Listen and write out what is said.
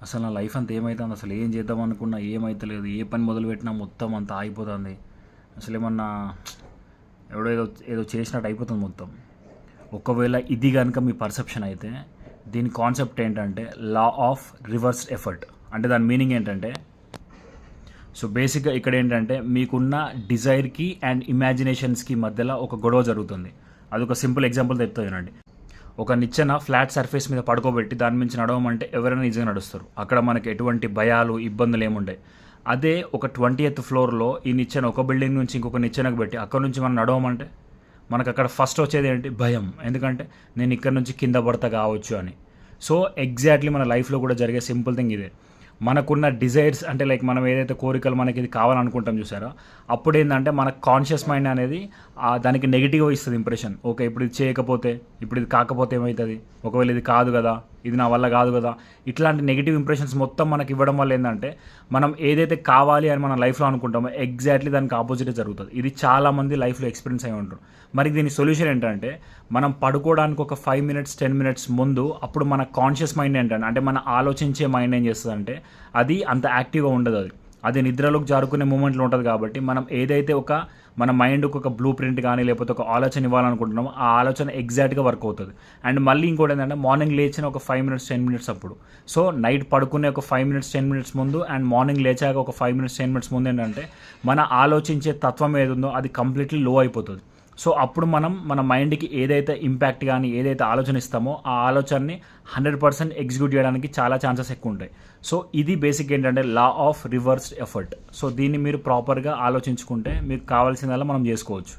అసలు నా లైఫ్ అంతా ఏమవుతుంది, అసలు ఏం చేద్దాం అనుకున్నా ఏమైతలేదు, ఏ పని మొదలుపెట్టినా మొత్తం అంతా ఆగిపోతుంది. అసలు ఏమన్నా ఎవడో ఏదో ఏదో చేసినట్టు అయిపోతుంది మొత్తం. ఒకవేళ ఇది కనుక మీ పర్సెప్షన్ అయితే, దీని కాన్సెప్ట్ ఏంటంటే లా ఆఫ్ రివర్స్ ఎఫర్ట్. అంటే దాని మీనింగ్ ఏంటంటే, సో బేసిక్గా ఇక్కడ ఏంటంటే మీకున్న డిజైర్కి అండ్ ఇమాజినేషన్స్కి మధ్యలో ఒక గొడవ జరుగుతుంది. అదొక సింపుల్ ఎగ్జాంపుల్ చెప్తానండి. ఒక నిచ్చెన ఫ్లాట్ సర్ఫేస్ మీద పడుకోబెట్టి దాని మించి నడవమంటే ఎవరైనా ఈజీగా నడుస్తారు. అక్కడ మనకి ఎటువంటి భయాలు ఇబ్బందులు ఏముంటాయి. అదే ఒక 20th ఫ్లోర్లో ఈ నిచ్చెన ఒక బిల్డింగ్ నుంచి ఇంకొక నిచ్చెనకు పెట్టి అక్కడ నుంచి మనం నడవమంటే మనకు అక్కడ ఫస్ట్ వచ్చేది ఏంటి? భయం. ఎందుకంటే నేను ఇక్కడ నుంచి కింద పడతా కావచ్చు అని. సో ఎగ్జాక్ట్లీ మన లైఫ్లో కూడా జరిగే సింపుల్ థింగ్ ఇదే. మనకున్న డిజైర్స్ అంటే లైక్ మనం ఏదైతే కోరికలు మనకి ఇది కావాలనుకుంటాం చూసారో, అప్పుడు ఏంటంటే మన కాన్షియస్ మైండ్ అనేది దానికి నెగిటివ్గా ఇస్తుంది ఇంప్రెషన్. ఓకే, ఇప్పుడు ఇది చేయకపోతే, ఇప్పుడు ఇది కాకపోతే ఏమవుతుంది, ఒకవేళ ఇది కాదు కదా, ఇది నా వల్ల కాదు కదా, ఇట్లాంటి నెగిటివ్ ఇంప్రెషన్స్ మొత్తం మనకి ఇవ్వడం వల్ల ఏంటంటే మనం ఏదైతే కావాలి అని మన లైఫ్లో అనుకుంటామో ఎగ్జాక్ట్లీ దానికి ఆపోజిటే జరుగుతుంది. ఇది చాలామంది లైఫ్లో ఎక్స్పీరియన్స్ అయి ఉంటారు. మరి దీని సొల్యూషన్ ఏంటంటే, మనం పడుకోవడానికి ఒక 5 minutes 10 minutes ముందు అప్పుడు మన కాన్షియస్ మైండ్ ఏంటంటే, అంటే మన ఆలోచించే మైండ్ ఏం చేస్తుందంటే అది అంత యాక్టివ్గా ఉండదు. అది నిద్రలోకి జారుకునే మూమెంట్లో ఉంటుంది. కాబట్టి మనం ఏదైతే మన మైండ్కి ఒక బ్లూ ప్రింట్ కానీ లేకపోతే ఒక ఆలోచన ఇవ్వాలనుకుంటున్నామో ఆ ఆలోచన ఎగ్జాక్ట్గా వర్క్ అవుతుంది. అండ్ మళ్ళీ ఇంకోటి ఏంటంటే, మార్నింగ్ లేచిన ఒక 5 minutes 10 minutes అప్పుడు, సో నైట్ పడుకునే ఒక 5 minutes 10 minutes ముందు అండ్ మార్నింగ్ లేచాక ఒక 5 minutes 10 minutes ముందు ఏంటంటే మన ఆలోచించే తత్వం ఏదుందో అది కంప్లీట్లీ లో అయిపోతుంది. సో అప్పుడు మనం మన మైండ్కి ఏదైతే ఇంపాక్ట్ కానీ ఏదైతే ఆలోచన ఇస్తామో ఆ ఆలోచనని 100% ఎగ్జిక్యూట్ చేయడానికి చాలా ఛాన్సెస్ ఎక్కువ ఉంటాయి. సో ఇది బేసిక్ ఏంటంటే law of reversed effort. So దీన్ని మీరు ప్రాపర్గా ఆలోచించుకుంటే మీకు కావాల్సిందల్లా మనం చేసుకోవచ్చు.